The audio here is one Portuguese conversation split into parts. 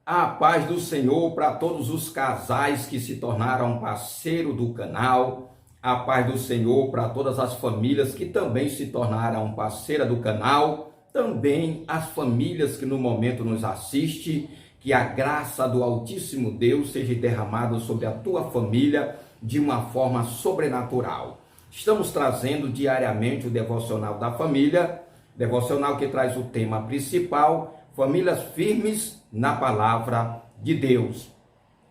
A paz do Senhor para todos os casais que se tornaram parceiro do canal. A paz do Senhor para todas as famílias que também se tornaram parceira do canal. Também as famílias que no momento nos assistem. Que a graça do Altíssimo Deus seja derramada sobre a tua família de uma forma sobrenatural. Estamos trazendo diariamente o Devocional da Família. Devocional que traz o tema principal: famílias firmes na palavra de Deus.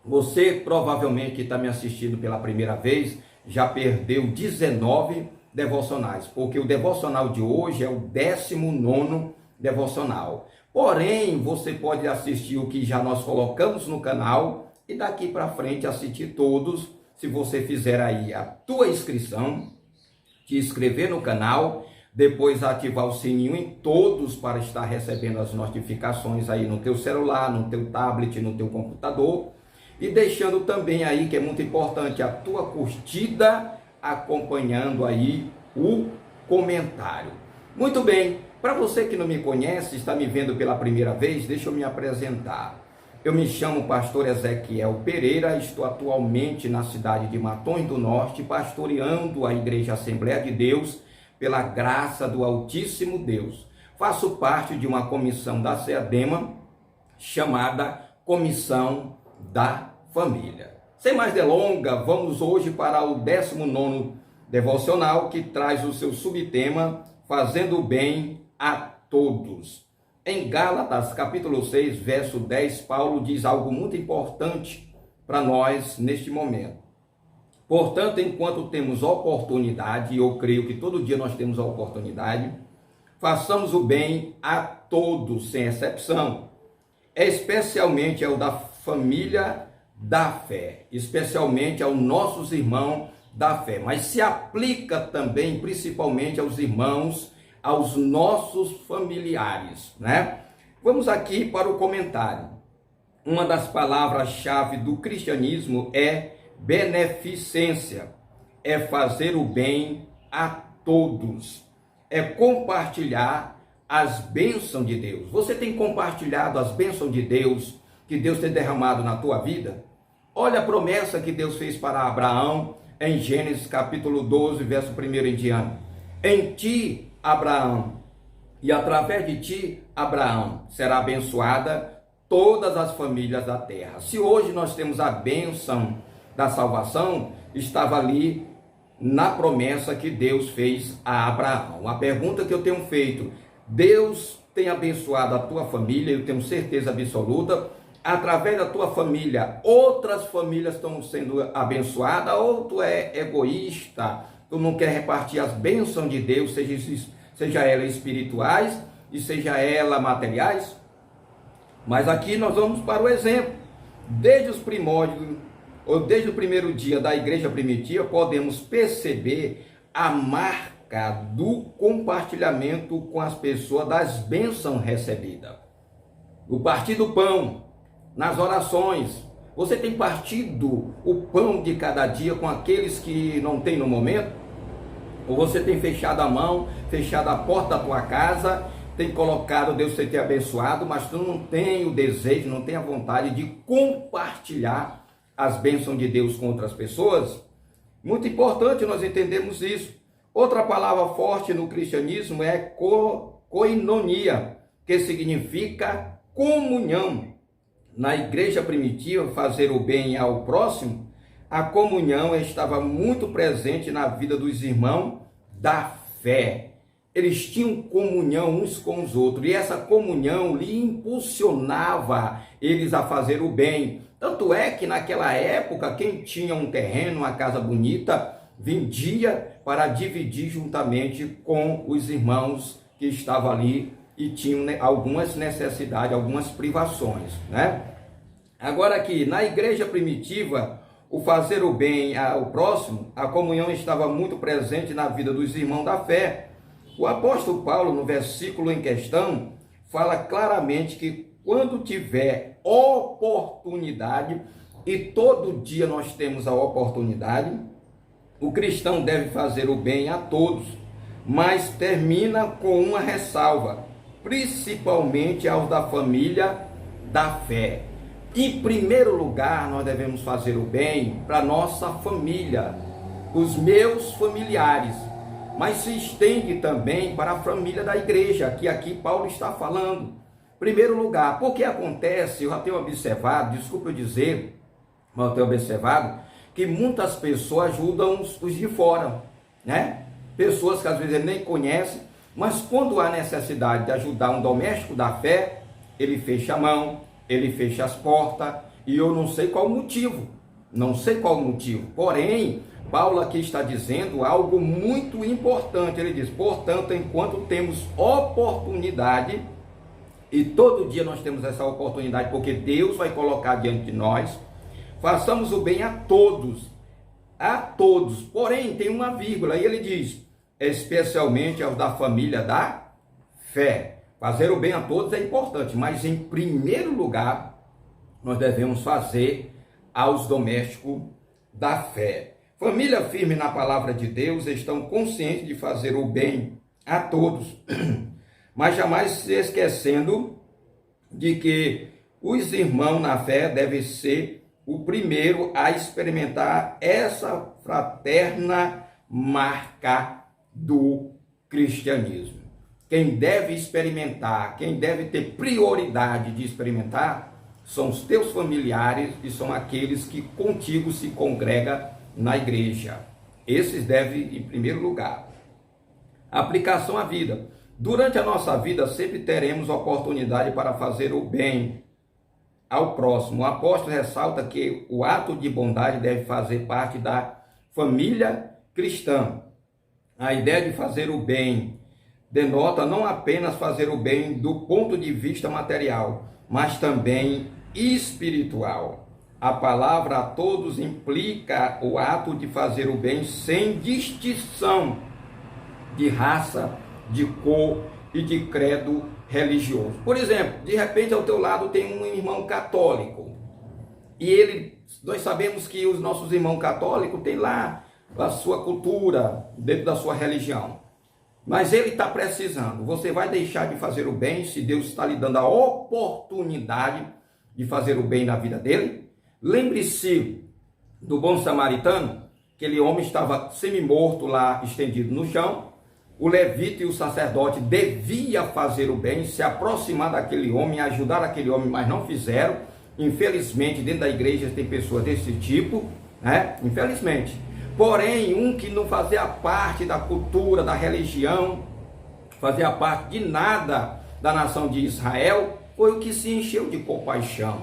Você provavelmente que está me assistindo pela primeira vez já perdeu 19 devocionais, porque o devocional de hoje é o 19º devocional. Porém, você pode assistir o que já nós colocamos no canal e daqui para frente assistir todos, se você fizer aí a tua inscrição, te inscrever no canal, depois ativar o sininho em todos para estar recebendo as notificações aí no teu celular, no teu tablet, no teu computador, e deixando também aí, que é muito importante, a tua curtida, acompanhando aí o comentário. Muito bem, para você que não me conhece, está me vendo pela primeira vez, deixa eu me apresentar. Eu me chamo pastor Ezequiel Pereira, estou atualmente na cidade de Matões do Norte, pastoreando a Igreja Assembleia de Deus, pela graça do Altíssimo Deus. Faço parte de uma comissão da SEADEMA, chamada Comissão da Família. Sem mais delongas, vamos hoje para o 19º devocional, que traz o seu subtema, Fazendo o Bem a Todos. Em Gálatas, capítulo 6, verso 10, Paulo diz algo muito importante para nós neste momento. Portanto, enquanto temos oportunidade, e eu creio que todo dia nós temos a oportunidade, façamos o bem a todos, sem exceção, especialmente ao da família da fé, especialmente aos nossos irmãos da fé, mas se aplica também principalmente aos irmãos, aos nossos familiares, né? Vamos aqui para o comentário. Uma das palavras-chave do cristianismo é beneficência, é fazer o bem a todos, é compartilhar as bênçãos de Deus. Você tem compartilhado as bênçãos de Deus, que Deus tem derramado na tua vida? Olha a promessa que Deus fez para Abraão em Gênesis capítulo 12, verso 1 em diante. Em ti, Abraão, e através de ti, Abraão, será abençoada todas as famílias da terra. Se hoje nós temos a bênção da salvação, estava ali na promessa que Deus fez a Abraão. A pergunta que eu tenho feito: Deus tem abençoado a tua família? Eu tenho certeza absoluta. Através da tua família, outras famílias estão sendo abençoadas, ou tu é egoísta, tu não quer repartir as bênçãos de Deus, seja elas espirituais e seja elas materiais? Mas aqui nós vamos para o exemplo. Desde os primórdios, ou desde o primeiro dia da igreja primitiva, podemos perceber a marca do compartilhamento com as pessoas das bênçãos recebidas. O partir do pão, nas orações. Você tem partido o pão de cada dia com aqueles que não têm no momento? Ou você tem fechado a mão, fechado a porta da tua casa, tem colocado Deus ter te abençoado, mas tu não tem o desejo, não tem a vontade de compartilhar as bênçãos de Deus com outras pessoas? Muito importante nós entendermos isso. Outra palavra forte no cristianismo é koinonia, que significa comunhão. Na igreja primitiva, fazer o bem ao próximo, a comunhão estava muito presente na vida dos irmãos da fé. Eles tinham comunhão uns com os outros, e essa comunhão lhe impulsionava eles a fazer o bem. Tanto é que naquela época, quem tinha um terreno, uma casa bonita, vendia para dividir juntamente com os irmãos que estavam ali e tinham algumas necessidades, algumas privações, né? Agora aqui, na igreja primitiva, o fazer o bem ao próximo, a comunhão estava muito presente na vida dos irmãos da fé. O apóstolo Paulo, no versículo em questão, fala claramente que quando tiver oportunidade, e todo dia nós temos a oportunidade, o cristão deve fazer o bem a todos, mas termina com uma ressalva: principalmente aos da família da fé. Em primeiro lugar, nós devemos fazer o bem para nossa família, os meus familiares, mas se estende também para a família da igreja, que aqui Paulo está falando. Primeiro lugar, porque acontece, eu já tenho observado, desculpa eu dizer, mas eu tenho observado, que muitas pessoas ajudam os de fora, né? Pessoas que às vezes ele nem conhece, mas quando há necessidade de ajudar um doméstico da fé, ele fecha a mão, ele fecha as portas, e eu não sei qual o motivo, porém, Paulo aqui está dizendo algo muito importante. Ele diz: portanto, enquanto temos oportunidade, e todo dia nós temos essa oportunidade, porque Deus vai colocar diante de nós, façamos o bem a todos, porém tem uma vírgula, e ele diz, especialmente aos da família da fé. Fazer o bem a todos é importante, mas em primeiro lugar, nós devemos fazer aos domésticos da fé. Família firme na palavra de Deus estão conscientes de fazer o bem a todos, mas jamais se esquecendo de que os irmãos na fé devem ser o primeiro a experimentar essa fraterna marca do cristianismo. Quem deve experimentar, quem deve ter prioridade de experimentar, são os teus familiares e são aqueles que contigo se congregam na igreja. Esses devem, em primeiro lugar. Aplicação à vida. Durante a nossa vida sempre teremos oportunidade para fazer o bem ao próximo. O apóstolo ressalta que o ato de bondade deve fazer parte da família cristã. A ideia de fazer o bem denota não apenas fazer o bem do ponto de vista material, mas também espiritual. A palavra a todos implica o ato de fazer o bem sem distinção de raça, de cor e de credo religioso. Por exemplo, de repente ao teu lado tem um irmão católico e nós sabemos que os nossos irmãos católicos têm lá a sua cultura, dentro da sua religião, mas ele está precisando. Você vai deixar de fazer o bem se Deus está lhe dando a oportunidade de fazer o bem na vida dele? Lembre-se do bom samaritano, aquele homem estava semi-morto lá, estendido no chão. O levita e o sacerdote devia fazer o bem, se aproximar daquele homem, ajudar aquele homem, mas não fizeram. Infelizmente, dentro da igreja tem pessoas desse tipo, né? Infelizmente. Porém, um que não fazia parte da cultura, da religião, fazia parte de nada da nação de Israel, foi o que se encheu de compaixão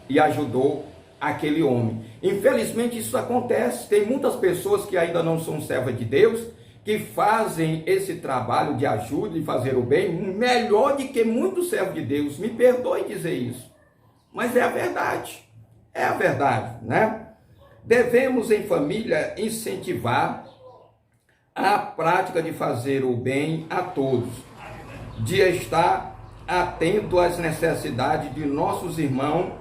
e ajudou aquele homem. Infelizmente, isso acontece. Tem muitas pessoas que ainda não são servas de Deus, que fazem esse trabalho de ajuda e fazer o bem melhor do que muitos servos de Deus. Me perdoe dizer isso, mas é a verdade, né? Devemos em família incentivar a prática de fazer o bem a todos, de estar atento às necessidades de nossos irmãos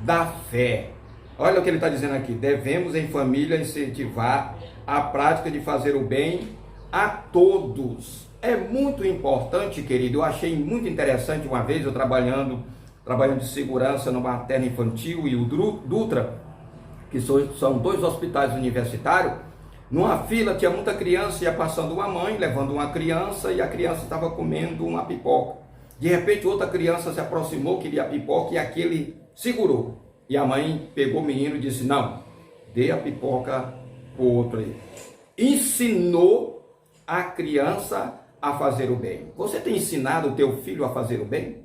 da fé. Olha o que ele está dizendo aqui: devemos em família incentivar a prática de fazer o bem a todos. É muito importante, querido. Eu achei muito interessante uma vez, eu trabalhando de segurança no materno infantil e o Dutra, que são dois hospitais universitários. Numa fila tinha muita criança, ia passando uma mãe levando uma criança e a criança estava comendo uma pipoca. De repente outra criança se aproximou, queria a pipoca e aquele segurou. E a mãe pegou o menino e disse: não, dê a pipoca para o outro aí. Ensinou a criança a fazer o bem. Você tem ensinado o teu filho a fazer o bem?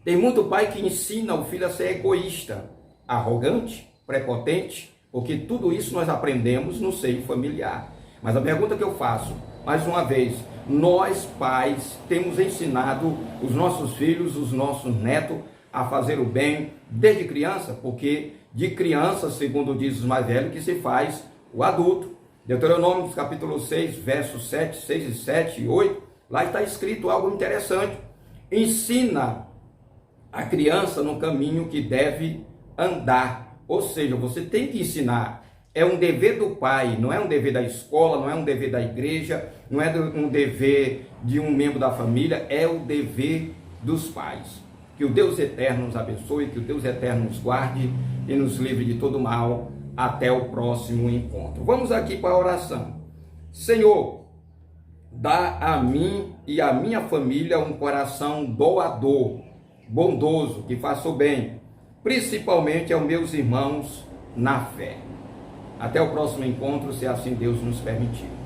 Tem muito pai que ensina o filho a ser egoísta, arrogante, prepotente, porque tudo isso nós aprendemos no seio familiar. Mas a pergunta que eu faço, mais uma vez, nós pais temos ensinado os nossos filhos, os nossos netos a fazer o bem desde criança? Porque de criança, segundo diz os mais velhos, que se faz o adulto. Deuteronômio capítulo 6, versos 7, 6 e 7 e 8, lá está escrito algo interessante. Ensina a criança no caminho que deve andar. Ou seja, você tem que ensinar. É um dever do pai, não é um dever da escola, não é um dever da igreja, não é um dever de um membro da família, é o dever dos pais. Que o Deus eterno nos abençoe, que o Deus eterno nos guarde e nos livre de todo mal. Até o próximo encontro. Vamos aqui para a oração. Senhor, dá a mim e a minha família um coração doador, bondoso, que faça o bem, principalmente aos meus irmãos na fé. Até o próximo encontro, se assim Deus nos permitir.